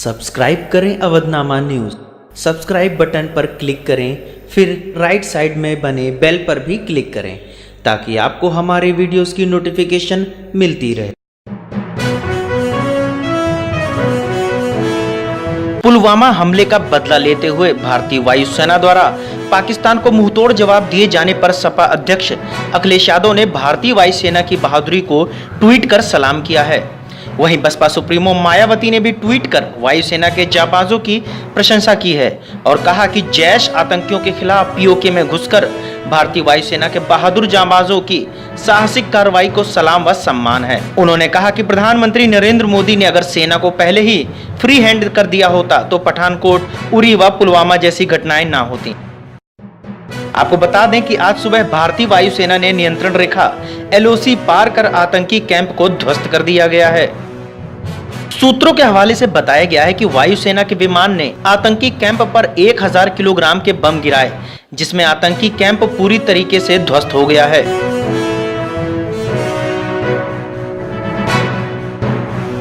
Subscribe करें Avadhnama news. Subscribe button पर click करें, फिर राइट साइड में बने बेल पर भी क्लिक करें ताकि आपको हमारे वीडियोस की नोटिफिकेशन मिलती रहे। पुलवामा हमले का बदला लेते हुए भारतीय वायुसेना द्वारा पाकिस्तान को मुंहतोड़ जवाब दिए जाने पर सपा अध्यक्ष अखिलेश यादव ने भारतीय वायुसेना की बहादुरी को ट्वीट कर सलाम किया है। वहीं बसपा सुप्रीमो मायावती ने भी ट्वीट कर वायुसेना के जाबाजों की प्रशंसा की है और कहा कि जैश आतंकियों के खिलाफ पीओके में घुसकर भारतीय वायुसेना के बहादुर जाबाजों की साहसिक कार्रवाई को सलाम व सम्मान है। उन्होंने कहा कि प्रधानमंत्री नरेंद्र मोदी ने अगर सेना को पहले ही फ्री हैंड कर दिया होता तो पठानकोट, उरी व पुलवामा जैसी घटनाएं ना होती। आपको बता दें कि आज सुबह भारतीय वायुसेना ने नियंत्रण रेखा LOC पार कर आतंकी कैंप को ध्वस्त कर दिया गया है। सूत्रों के हवाले से बताया गया है कि वायुसेना के विमान ने आतंकी कैंप पर 1000 किलोग्राम के बम गिराए, जिसमें आतंकी कैंप पूरी तरीके से ध्वस्त हो गया है।